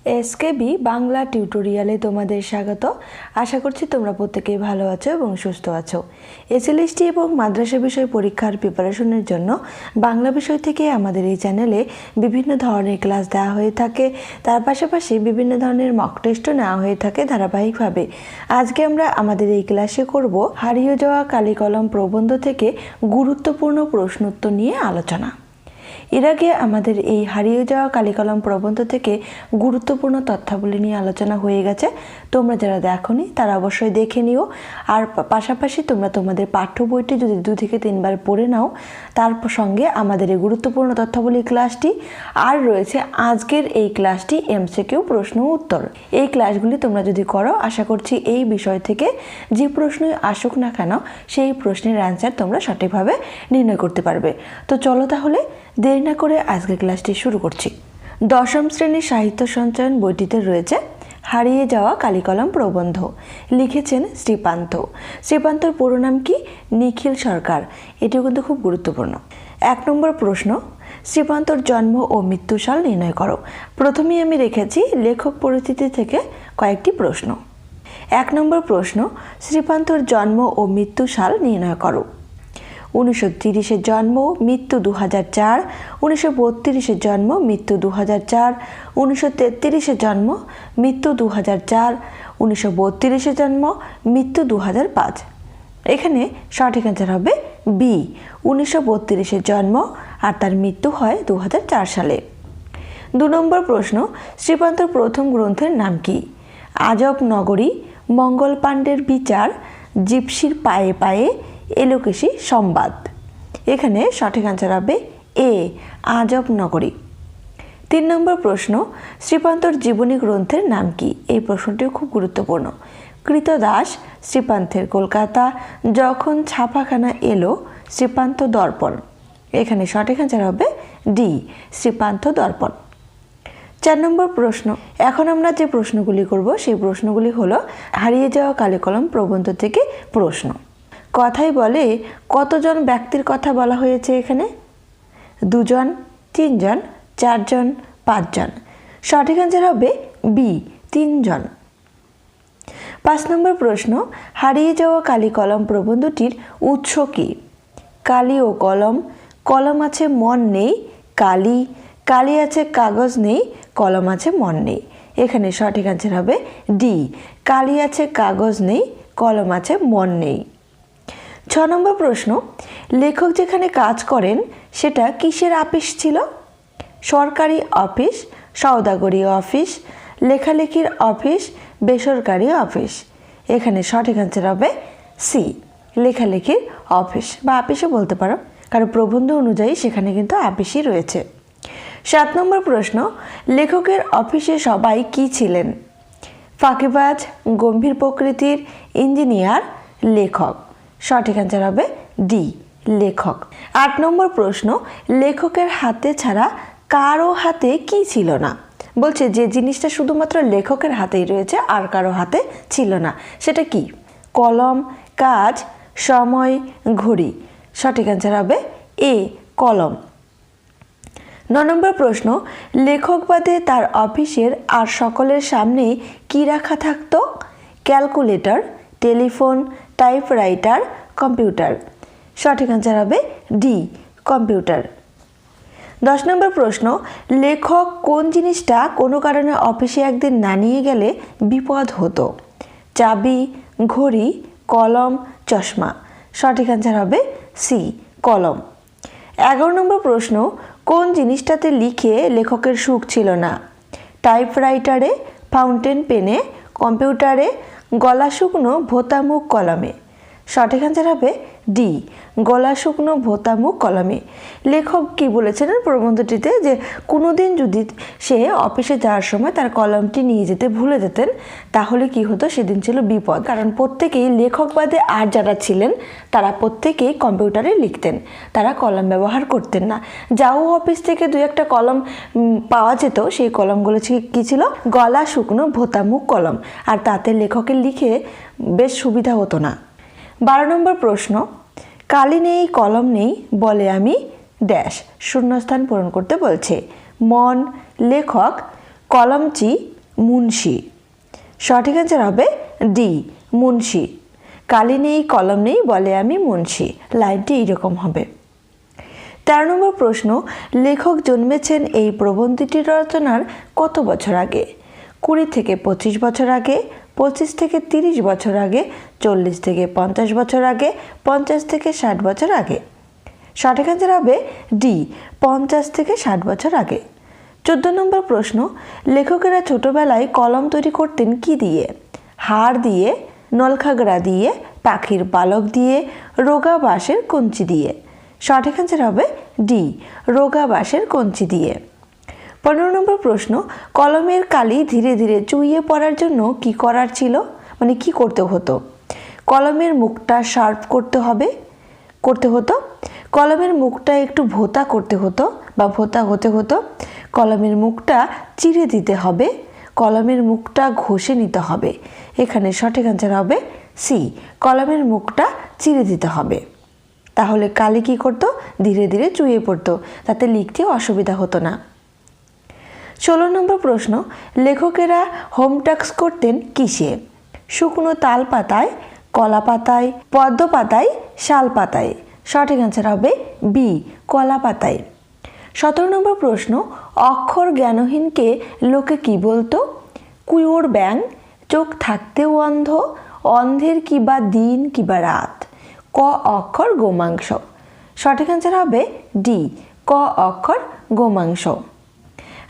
SKB Bangla টিউটোরিয়ালে তোমাদের স্বাগত। আশা করছি তোমরা প্রত্যেকেই ভালো আছো এবং সুস্থ আছো। এসএলএসটি এবং মাদ্রাসা বিষয় পরীক্ষার প্রিপারেশনের জন্য বাংলা বিষয় থেকে আমাদের এই চ্যানেলে বিভিন্ন ধরনের ক্লাস দেওয়া হয়ে থাকে। তার পাশাপাশি বিভিন্ন ধরনের মক টেস্টও নেওয়া হয়ে থাকে ধারাবাহিকভাবে। আজকে আমরা আমাদের এই ক্লাসে করব হারিয়ে যাওয়া কালিকলম প্রবন্ধ থেকে গুরুত্বপূর্ণ প্রশ্নোত্তর নিয়ে আলোচনা। এর আগে আমাদের এই হারিয়ে যাওয়া কালিকলম প্রবন্ধ থেকে গুরুত্বপূর্ণ তথ্যাবলী নিয়ে আলোচনা হয়ে গেছে। তোমরা যারা দেখোনি তারা অবশ্যই দেখে নিও। আর পাশাপাশি তোমরা তোমাদের পাঠ্য বইটি যদি 2 থেকে 3 বার পড়ে নাও, তার সঙ্গে আমাদের এই গুরুত্বপূর্ণ তথ্যাবলী ক্লাসটি আর রয়েছে আজকের এই ক্লাসটি এমসিকিউ প্রশ্ন উত্তর। এই ক্লাসগুলি তোমরা যদি করো, আশা করছি এই বিষয় থেকে যে প্রশ্নই আসুক না কেন সেই প্রশ্নের অ্যান্সার তোমরা সঠিকভাবে নির্ণয় করতে পারবে। তো চলো তাহলে দেরি না করে আজকের ক্লাসটি শুরু করছি। দশম শ্রেণীর সাহিত্য সঞ্চয়ন বইটিতে রয়েছে হারিয়ে যাওয়া কালিকলম প্রবন্ধ। লিখেছেন শ্রীপান্ত। শ্রীপান্তর পুরো নাম কি? নিখিল সরকার। এটিও কিন্তু খুব গুরুত্বপূর্ণ। 1 নম্বর প্রশ্ন, শ্রীপান্তর জন্ম ও মৃত্যু সাল নির্ণয় করো। প্রথমেই আমি রেখেছি লেখক পরিচিতি থেকে কয়েকটি প্রশ্ন। 1 নম্বর প্রশ্ন, শ্রীপান্তর জন্ম ও মৃত্যু সাল নির্ণয় করো। 1930-এ জন্ম, মৃত্যু 2004। 1932-এ জন্ম, মৃত্যু 2004। 1933-এ জন্ম, মৃত্যু 2004। 1932-এ জন্ম, মৃত্যু 2005। এখানে সঠিক অ্যান্সার হবে বি, 1932-এ জন্ম আর তার মৃত্যু হয় 2004 সালে। 2 নম্বর প্রশ্ন, শ্রীপান্তর প্রথম গ্রন্থের নাম কি? আজব নগরী, মঙ্গল পাণ্ডের বিচার, জিপসির পায়ে পায়ে, এলোকেশী সংবাদ। এখানে সঠিক অ্যান্সার হবে এ, আজব নগরী। 3 নম্বর প্রশ্ন, শ্রীপান্তর জীবনী গ্রন্থের নাম কি? এই প্রশ্নটিও খুব গুরুত্বপূর্ণ। কৃতদাস, শ্রীপান্তের কলকাতা, যখন ছাপাখানা এলো, শ্রীপান্ত দর্পণ। এখানে সঠিক অ্যান্সার হবে ডি, শ্রীপান্ত দর্পণ। 4 নম্বর প্রশ্ন, এখন আমরা যে প্রশ্নগুলি করব সেই প্রশ্নগুলি হলো হারিয়ে যাওয়া কালিকলম প্রবন্ধ থেকে প্রশ্ন। কথাই বলে কতজন ব্যক্তির কথা বলা হয়েছে এখানে? 2 জন, 3 জন, 4 জন, 5 জন। সঠিক অ্যান্সার হবে বি, 3 জন। 5 নম্বর প্রশ্ন, হারিয়ে যাওয়া কালিকলম প্রবন্ধটির উৎস কি? কালি ও কলম, কলম আছে মন নেই, কালি, কালি আছে কাগজ নেই, কলম আছে মন নেই। এখানে সঠিক অ্যান্সার হবে ডি, কালি আছে কাগজ নেই, কলম আছে মন নেই। 6 নম্বর প্রশ্ন, লেখক যেখানে কাজ করেন সেটা কিসের অফিস ছিল? সরকারি অফিস, সওদাগরি অফিস, লেখালেখির অফিস, বেসরকারি অফিস। এখানে সঠিক অ্যান্সার হবে সি, লেখালেখির অফিস বা অফিসও বলতে পারো, কারণ প্রবন্ধ অনুযায়ী সেখানে কিন্তু অফিসই রয়েছে। 7 নম্বর প্রশ্ন, লেখকের অফিসে সবাই কি ছিলেন? ফাঁকিবাজ, গম্ভীর প্রকৃতির, ইঞ্জিনিয়ার, লেখক। সঠিক অ্যান্সার হবে ডি, লেখক। 8 নম্বর প্রশ্ন, লেখকের হাতে ছাড়া কারো হাতে কি ছিল না? বলছে যে জিনিসটা শুধুমাত্র লেখকের হাতেই রয়েছে আর কারো হাতে ছিল না, সেটা কি? কলম, কাজ, সময়, ঘড়ি। সঠিক অ্যান্সার হবে এ, কলম। 9 নম্বর প্রশ্ন, লেখক বাদে তার অফিসের আর সকলের সামনে কি রাখা থাকতো? Calculator, telephone, typewriter, computer. সঠিক অ্যান্সার হবে ডি, কম্পিউটার। 10 নম্বর প্রশ্ন, লেখক কোন জিনিসটা কোনো কারণে অফিসে একদিন না নিয়ে গেলে বিপদ হতো? চাবি, ঘড়ি, কলম, চশমা। সঠিক অ্যান্সার হবে সি, কলম। 11 নম্বর প্রশ্ন, কোন জিনিসটাতে লিখে লেখকের সুখ ছিল না? টাইপরাইটারে, ফাউন্টেন পেনে, কম্পিউটারে, গলা শুকনো ভোতামুখ কলমে। সঠিক অ্যান্সার হবে ডি, গলা শুকনো ভোতামুখ কলমে। লেখক কি বলেছেন প্রবন্ধটিতে, যে কোনোদিন যদি সে অফিসে যাওয়ার সময় তার কলমটি নিয়ে যেতে ভুলে যেতেন তাহলে কি হতো? সেদিন ছিল বিপদ, কারণ প্রত্যেকেই লেখক বাদে আর যারা ছিলেন তারা প্রত্যেকেই কম্পিউটারে লিখতেন, তারা কলম ব্যবহার করতেন না। যাও অফিস থেকে 2-1টা কলম পাওয়া যেত, সেই কলমগুলো কি ছিল? গলা শুকনো ভোতামুখ কলম, আর তাতে লেখকের লিখে বেশ সুবিধা হতো না। 12 নম্বর প্রশ্ন, কালি নেই কলম নেই বলে আমি ড্যাশ, শূন্যস্থান পূরণ করতে বলছে। মন, লেখক, কলমচি, মুন্সি। সঠিক অ্যান্সার হবে ডি, মুন্সি। কালি নেই কলম নেই বলে আমি মুন্সি, লাইনটি এইরকম হবে। 13 নম্বর প্রশ্ন, লেখক জন্মেছেন এই প্রবন্ধটি রচনার কত বছর আগে? 20 থেকে 25 বছর আগে, 25 থেকে 30 বছর আগে, 40 থেকে 50 বছর আগে, 50 থেকে 60 বছর আগে। সঠিক অ্যান্সার হবে ডি, 50 থেকে 60 বছর আগে। 14 নম্বর প্রশ্ন, লেখকেরা ছোটবেলায় কলম তৈরি করতেন কি দিয়ে? হাড় দিয়ে, নলখাগড়া দিয়ে, পাখির পালক দিয়ে, রোগা বাঁশের কঞ্চি দিয়ে। সঠিক অ্যান্সার হবে ডি, রোগা বাঁশের কঞ্চি দিয়ে। 15 নম্বর প্রশ্ন, কলমের কালি ধীরে ধীরে চুইয়ে পড়ার জন্য কি করার ছিল, মানে কি করতে হতো? কলমের মুখটা শার্প করতে হতো, কলমের মুখটা একটু ভোঁতা করতে হতো বা ভোঁতা হতে হতো, কলমের মুখটা চিরে দিতে হবে, কলমের মুখটা ঘষে নিতে হবে। এখানে সঠিক অ্যান্সার হবে সি, কলমের মুখটা চিরে দিতে হবে। তাহলে কালি কি করতো? ধীরে ধীরে চুইয়ে পড়তো, তাতে লিখতে অসুবিধা হতো না। 16 নম্বর প্রশ্ন, লেখকেরা হোম টাস্ক করতেন কিসে? শুকনো তাল পাতায়, কলা পাতায়, পদ্ম পাতায়, শাল পাতায়। সঠিক অ্যান্সার হবে বি, কলা পাতায়। 17 নম্বর প্রশ্ন, অক্ষর জ্ঞানহীনকে লোকে কি বলতো? কুয়োর ব্যাঙ, চোখ থাকতেও অন্ধ, অন্ধের কিবা দিন কিবা রাত। ক অক্ষর গোমাংস। সঠিক অ্যান্সার হবে ডি, ক অক্ষর গোমাংস।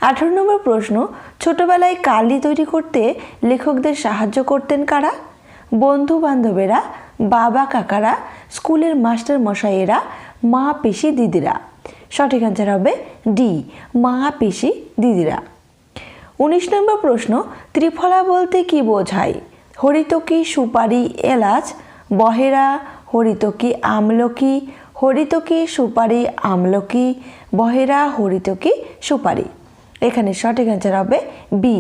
18 নম্বর প্রশ্ন, ছোটবেলায় কালি তৈরি করতে লেখকদের সাহায্য করতেন কারা? বন্ধু বান্ধবেরা, বাবা কাকারা, স্কুলের মাস্টার মশাইয়েরা, মা পিসি দিদিরা। সঠিক অ্যান্সার হবে ডি, মা পিসি দিদিরা। 19 নম্বর প্রশ্ন, ত্রিফলা বলতে কি বোঝায়? হরিতকি, সুপারি, এলাচ, বহেরা, হরিতকি, আমলকি, হরিতকি, সুপারি, আমলকি, বহেরা, হরিতকি, সুপারি। এখানে সঠিক অ্যান্সার হবে বি,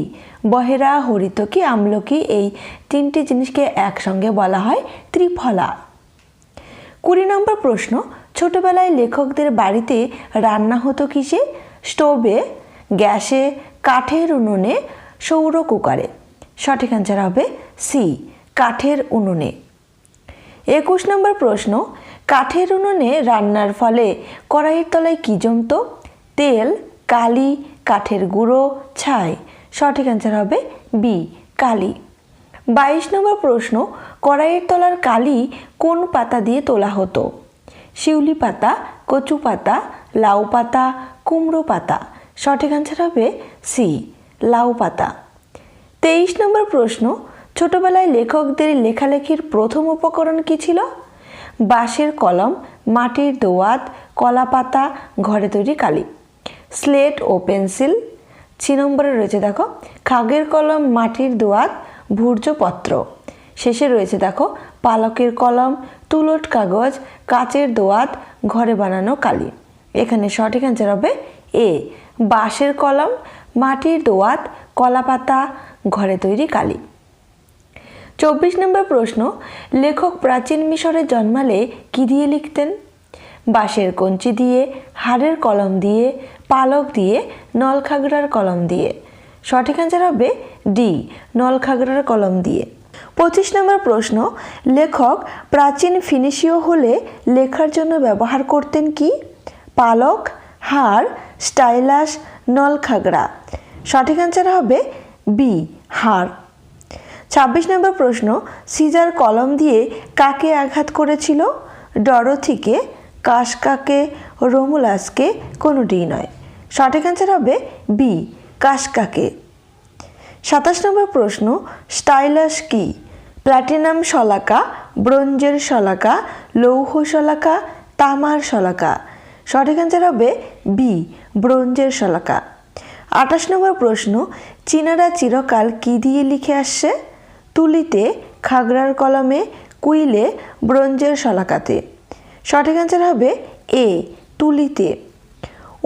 বহেরা, হরিতকি, আমলকি, এই তিনটি জিনিসকে একসঙ্গে বলা হয় ত্রিফলা। 20 নম্বর প্রশ্ন, ছোটবেলায় লেখকদের বাড়িতে রান্না হতো কিসে? স্টোভে, গ্যাসে, কাঠের উনুনে, সৌর কুকারে। সঠিক অ্যান্সার হবে সি, কাঠের উনুনে। 21 নম্বর প্রশ্ন, কাঠের উনুনে রান্নার ফলে কড়াইয়ের তলায় কি জমতো? তেল, কালি, কাঠের গুঁড়ো, ছাই। সঠিক অ্যান্সার হবে বি, কালি। 22 নম্বর প্রশ্ন, কড়াইয়ের তলার কালি কোন পাতা দিয়ে তোলা হতো? শিউলি পাতা, কচু পাতা, লাউ পাতা, কুমড়ো পাতা। সঠিক অ্যান্সার হবে সি, লাউ পাতা। 23 নম্বর প্রশ্ন, ছোটবেলায় লেখকদের লেখালেখির প্রথম উপকরণ কি ছিল? বাঁশের কলম, মাটির দোয়াত, কলা পাতা, ঘরে তৈরি কালি। স্লেট ও পেন্সিল। 6 নম্বরে রয়েছে দেখো খাগের কলম, মাটির দোয়াত, ভূর্জপত্র। শেষে রয়েছে দেখো পালকের কলম, তুলট কাগজ, কাচের দোয়াত, ঘরে বানানো কালি। এখানে সঠিক অ্যান্সার হবে এ, বাঁশের কলম, মাটির দোয়াত, কলা পাতা, ঘরে তৈরি কালি। 24 নম্বর প্রশ্ন, লেখক প্রাচীন মিশরে জন্মালে কি দিয়ে লিখতেন? বাঁশের কঞ্চি দিয়ে, হাড়ের কলম দিয়ে, পালক দিয়ে, নলখাগড়ার কলম দিয়ে। সঠিক অ্যান্সার হবে ডি, নলখাগড়ার কলম দিয়ে। 25 নম্বর প্রশ্ন, লেখক প্রাচীন ফিনিশীয় হলে লেখার জন্য ব্যবহার করতেন কি? পালক, হাড়, স্টাইলাস, নলখাগড়া। সঠিক অ্যান্সার হবে বি, হাড়। 26 নম্বর প্রশ্ন, সিজার কলম দিয়ে কাকে আঘাত করেছিল? ডরোথিকে, কাসকাকে, রোমুলাসকে, কোনোটিই নয়। সঠিক অ্যান্সার হবে বি, কাসকাকে। 27 নম্বর প্রশ্ন, স্টাইলাস কি? প্ল্যাটিনাম শলাকা, ব্রোঞ্জের শলাকা, লৌহ শলাকা, তামার শলাকা। সঠিক অ্যান্সার হবে বি, ব্রোঞ্জের শলাকা। 28 নম্বর প্রশ্ন, চীনারা চিরকাল কি দিয়ে লিখে আসছে? তুলিতে, খাগড়ার কলমে, কুইলে, ব্রোঞ্জের শলাকাতে। সঠিক অ্যান্সার হবে এ, তুলিতে।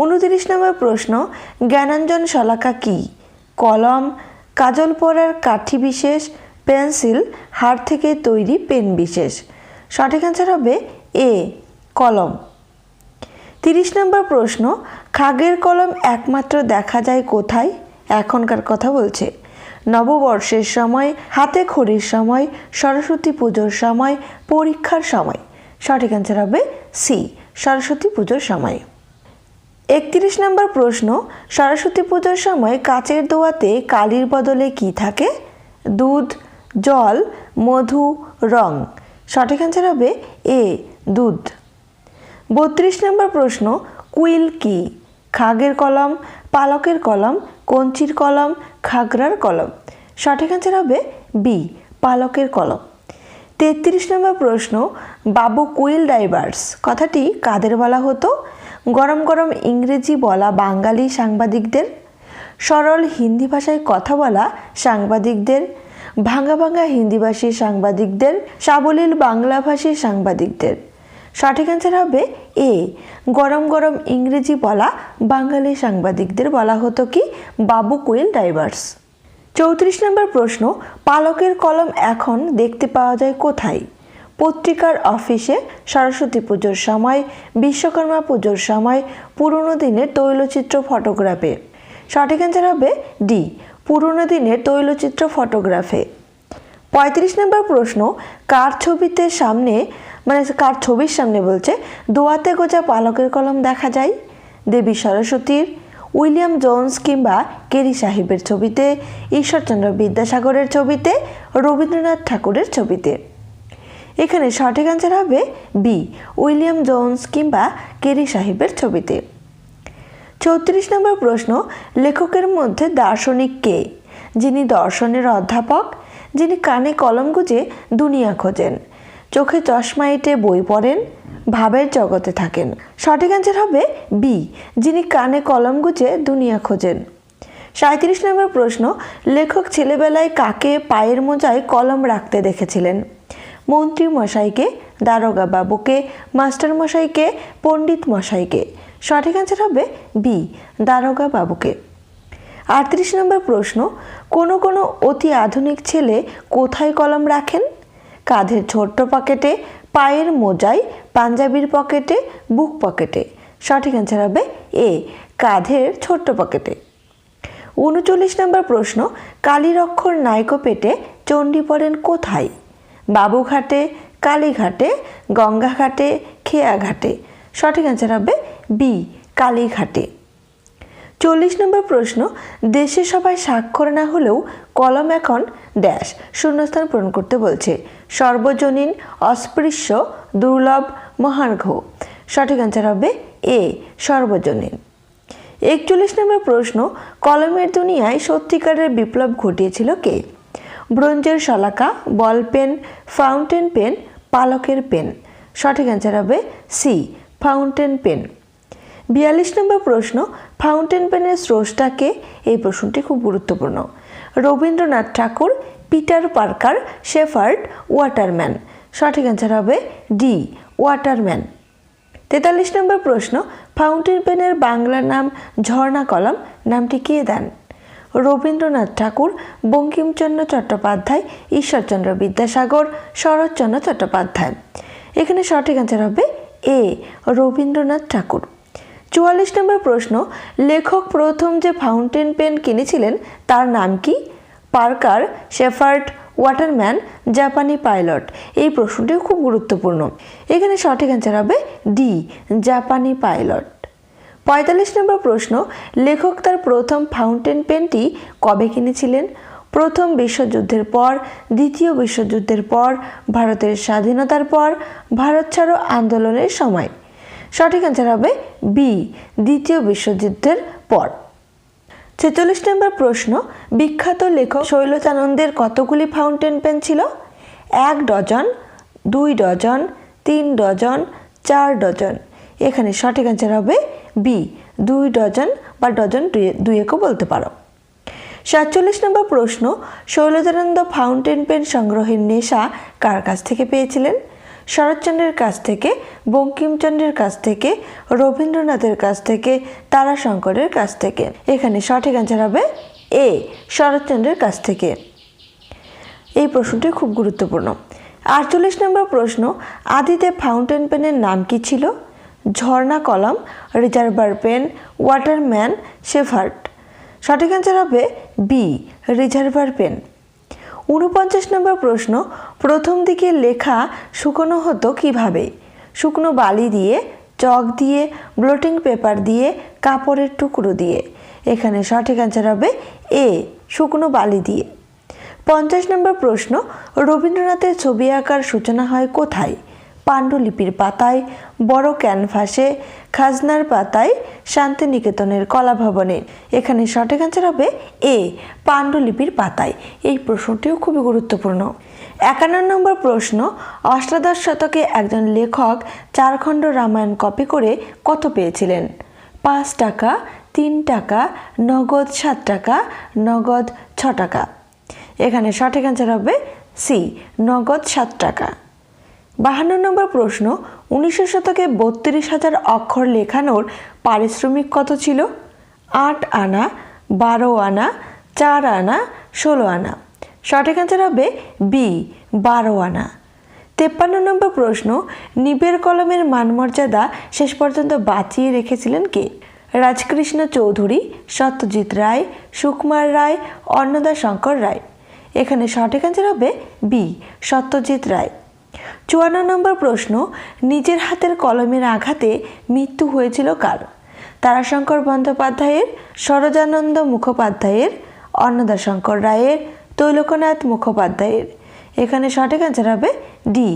29 নম্বর প্রশ্ন, জ্ঞানাঞ্জন শলাকা কি? কলম, কাজল পড়ার কাঠি বিশেষ, পেন্সিল, হাড় থেকে তৈরি পেন বিশেষ। সঠিক অ্যান্সার হবে এ, কলম। 30 নম্বর প্রশ্ন, খাগের কলম একমাত্র দেখা যায় কোথায়? এখনকার কথা বলছে। নববর্ষের সময়, হাতে খড়ির সময়, সরস্বতী পুজোর সময়, পরীক্ষার সময়। সঠিক অ্যান্সার হবে সি, সরস্বতী পুজোর সময়। 31 নম্বর প্রশ্ন, সরস্বতী পুজোর সময় কাচের দোয়াতে কালির বদলে কি থাকে? দুধ, জল, মধু, রং। সঠিক অ্যান্সার হবে এ, দুধ। 32 নম্বর প্রশ্ন, কুইল কি? খাগের কলম, পালকের কলম, কঞ্চির কলম, খাগড়ার কলম। সঠিক অ্যান্সার হবে বি, পালকের কলম। 33 নম্বর প্রশ্ন, বাবু কুইল ডাইভার্স কথাটি কাদের বলা হতো? গরম গরম ইংরেজি বলা বাঙালি সাংবাদিকদের, সরল হিন্দি ভাষায় কথা বলা সাংবাদিকদের, ভাঙা ভাঙা হিন্দিভাষী সাংবাদিকদের, সাবলীল বাংলাভাষী সাংবাদিকদের। সঠিক অ্যান্সার হবে এ, গরম গরম ইংরেজি বলা বাঙালি সাংবাদিকদের বলা হতো কি? বাবু কুইল ডাইভার্স। 34 নম্বর প্রশ্ন, পালকের কলম এখন দেখতে পাওয়া যায় কোথায়? পত্রিকার অফিসে, সরস্বতী পুজোর সময়, বিশ্বকর্মা পুজোর সময়, পুরনো দিনের তৈলচিত্র ফটোগ্রাফে। সঠিক অ্যান্সার হবে ডি, পুরনো দিনের তৈলচিত্র ফটোগ্রাফে। 35 নম্বর প্রশ্ন, কার ছবিতে সামনে কার ছবির সামনে বলছে দোয়াতে গোজা পালকের কলম দেখা যায়? দেবী সরস্বতীর, উইলিয়াম জোন্স কিংবা কেরি সাহেবের ছবিতে, ঈশ্বরচন্দ্র বিদ্যাসাগরের ছবিতে, রবীন্দ্রনাথ ঠাকুরের ছবিতে। এখানে সঠিক অ্যান্সার হবে বি, উইলিয়াম জোন্স কিংবা কেরি সাহেবের ছবিতে। 34 নম্বর প্রশ্ন, লেখকের মধ্যে দার্শনিক কে? যিনি দর্শনের অধ্যাপক, যিনি কানে কলম গুঁজে দুনিয়া খোঁজেন, চোখে চশমা এঁটে বই পড়েন, ভাবের জগতে থাকেন। সঠিক অ্যান্সার হবে বি, যিনি কানে কলম গুঁজে দুনিয়া খোঁজেন। 37 নম্বর প্রশ্ন, লেখক ছেলেবেলায় কাকে পায়ের মোজায় কলম রাখতে দেখেছিলেন? মন্ত্রী মশাইকে, দারোগা বাবুকে, মাস্টার মশাইকে, পণ্ডিত মশাইকে। সঠিক অ্যান্সার হবে বি, দারোগা বাবুকে। 38 নম্বর প্রশ্ন, কোনো কোনো অতি আধুনিক ছেলে কোথায় কলম রাখেন? কাঁধের ছোট্ট পকেটে, পায়ের মোজায়, পাঞ্জাবির পকেটে, বুক পকেটে। সঠিক অ্যান্সার হবে এ, কাঁধের ছোট্ট পকেটে। 39 নম্বর প্রশ্ন, কালীর অক্ষর নাইকো পেটে চণ্ডী পড়েন কোথায়? বাবুঘাটে, কালীঘাটে, গঙ্গাঘাটে, খেয়াঘাটে। সঠিক অ্যান্সার হবে বি, কালীঘাটে। 40 নম্বর প্রশ্ন, দেশে সবাই স্বাক্ষর না হলেও কলম এখন ড্যাশ শূন্যস্থান পূরণ করতে বলছে। সর্বজনীন, অস্পৃশ্য, দুর্লভ, মহার্ঘ। সঠিক অ্যান্সার হবে এ, সর্বজনীন। 41 নম্বর প্রশ্ন, কলমের দুনিয়ায় সত্যিকারের বিপ্লব ঘটিয়েছিল কে? ব্রোঞ্জের শলাকা, বল পেন, ফাউন্টেন পেন, পালকের পেন। সঠিক অ্যান্সার হবে সি, ফাউন্টেন পেন। 42 নম্বর প্রশ্ন, ফাউন্টেন পেনের স্রষ্টাকে? এই প্রশ্নটি খুব গুরুত্বপূর্ণ। রবীন্দ্রনাথ ঠাকুর, পিটার পার্কার, শেফার্ড, ওয়াটারম্যান। সঠিক অ্যান্সার হবে ডি, ওয়াটারম্যান। 43 নম্বর প্রশ্ন, ফাউন্টেন পেনের বাংলা নাম ঝর্ণা কলম নামটি কে দেন? রবীন্দ্রনাথ ঠাকুর, বঙ্কিমচন্দ্র চট্টোপাধ্যায়, ঈশ্বরচন্দ্র বিদ্যাসাগর, শরৎচন্দ্র চট্টোপাধ্যায়। এখানে সঠিক অ্যান্সার হবে এ, রবীন্দ্রনাথ ঠাকুর। 44 নম্বর প্রশ্ন, লেখক প্রথম যে ফাউন্টেন পেন কিনেছিলেন তার নাম কি? পার্কার, শেফার্ড, ওয়াটারম্যান, জাপানি পাইলট। এই প্রশ্নটিও খুব গুরুত্বপূর্ণ। এখানে সঠিক অ্যান্সার হবে ডি, জাপানি পাইলট। 45 নম্বর প্রশ্ন, লেখক তার প্রথম ফাউন্টেন পেনটি কবে কিনেছিলেন? প্রথম বিশ্বযুদ্ধের পর, দ্বিতীয় বিশ্বযুদ্ধের পর, ভারতের স্বাধীনতার পর, ভারত ছাড়ো আন্দোলনের সময়। সঠিক অ্যান্সার হবে বি, দ্বিতীয় বিশ্বযুদ্ধের পর। 46 নম্বর প্রশ্ন, বিখ্যাত লেখক শৈলজানন্দের কতগুলি ফাউন্টেন পেন ছিল? 1 ডজন, 2 ডজন, 3 ডজন, 4 ডজন। এখানে সঠিক অ্যান্সার হবে বি, 2 ডজন বা ডজন দুয়েকও বলতে পারো। 47 নম্বর প্রশ্ন, শৈলজানন্দ ফাউন্টেন পেন সংগ্রহের নেশা কার কাছ থেকে পেয়েছিলেন? শরৎচন্দ্রের কাছ থেকে, বঙ্কিমচন্দ্রের কাছ থেকে, রবীন্দ্রনাথের কাছ থেকে, তারাশঙ্করের কাছ থেকে। এখানে সঠিক অ্যান্সার হবে এ, শরৎচন্দ্রের কাছ থেকে। এই প্রশ্নটি খুব গুরুত্বপূর্ণ। 48 নম্বর প্রশ্ন, আদিতে ফাউন্টেন পেনের নাম কি ছিল? ঝর্ণা কলম, রিজার্ভার পেন, ওয়াটারম্যান, শেফার্ড। সঠিক অ্যান্সার হবে বি রিজার্ভার পেন। ৪৯ নম্বর প্রশ্ন, প্রথম দিকে লেখা শুকনো হতো কিভাবে? শুকনো বালি দিয়ে, চক দিয়ে, ব্লটিং পেপার দিয়ে, কাপড়ের টুকরো দিয়ে। এখানে সঠিক অ্যান্সার হবে এ শুকনো বালি দিয়ে। ৫০ নম্বর প্রশ্ন, রবীন্দ্রনাথের ছবি আঁকার সূচনা হয় কোথায়? পাণ্ডুলিপির পাতায়, বড় ক্যানভাসে, খাজনার পাতায়, শান্তিনিকেতনের কলাভবনে। এখানে সঠিক অ্যান্সার হবে এ পাণ্ডুলিপির পাতায়। এই প্রশ্নটিও খুবই গুরুত্বপূর্ণ। ৫১ নম্বর প্রশ্ন, অষ্টাদশ শতকে একজন লেখক ৪ খণ্ড রামায়ণ কপি করে কত পেয়েছিলেন? ৫ টাকা, ৩ টাকা, নগদ ৭ টাকা, নগদ ৬ টাকা। এখানে সঠিক অ্যান্সার হবে সি নগদ ৭ টাকা। ৫২ নম্বর প্রশ্ন, ১৯০০ শতকে ৩২,০০০ অক্ষর লেখানোর পারিশ্রমিক কত ছিল? ৮ আনা, ১২ আনা, ৪ আনা, ১৬ আনা। সঠিক অ্যান্সার হবে বি ১২ আনা। ৫৩ নম্বর প্রশ্ন, নিবের কলমের মানমর্যাদা শেষ পর্যন্ত বাঁচিয়ে রেখেছিলেন কে? রাজকৃষ্ণ চৌধুরী, সত্যজিৎ রায়, সুকুমার রায়, অন্নদাশঙ্কর রায়। এখানে সঠিক অ্যান্সার হবে বি সত্যজিৎ রায়। ৫৪ নম্বর প্রশ্ন, নিজের হাতের কলমের আঘাতে মৃত্যু হয়েছিল কার? তারাশঙ্কর বন্দ্যোপাধ্যায়ের, সরোজানন্দ মুখোপাধ্যায়ের, অন্নদাশঙ্কর রায়ের, তৈলকনাথ মুখোপাধ্যায়ের। এখানে সঠিক অ্যান্সার হবে ডি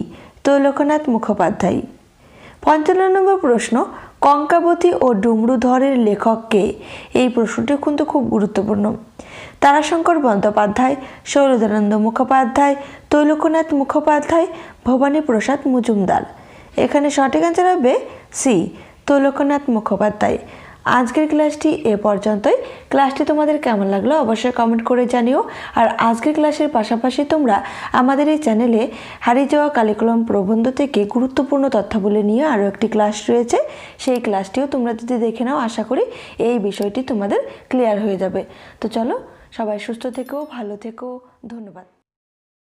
তৈলকনাথ মুখোপাধ্যায়। ৫৫ নম্বর প্রশ্ন, কঙ্কাবতী ও ডুমরুধরের লেখককে? এই প্রশ্নটি কিন্তু খুব গুরুত্বপূর্ণ। তারাশঙ্কর বন্দ্যোপাধ্যায়, শৈলজানন্দ মুখোপাধ্যায়, তৈলকনাথ মুখোপাধ্যায়, ভবানী প্রসাদ মজুমদার। এখানে সঠিক অ্যান্সার হবে সি তৈলকনাথ মুখোপাধ্যায়। আজকের ক্লাসটি এ পর্যন্তই। ক্লাসটি তোমাদের কেমন লাগলো অবশ্যই কমেন্ট করে জানিও। আর আজকের ক্লাসের পাশাপাশি তোমরা আমাদের এই চ্যানেলে হারিয়ে যাওয়া কালিকলম প্রবন্ধ থেকে গুরুত্বপূর্ণ তথ্যাবলী নিয়ে আরও একটি ক্লাস রয়েছে, সেই ক্লাসটিও তোমরা যদি দেখে নাও আশা করি এই বিষয়টি তোমাদের ক্লিয়ার হয়ে যাবে। তো চলো, সবাই সুস্থ থেকো, ভালো থেকো, ধন্যবাদ।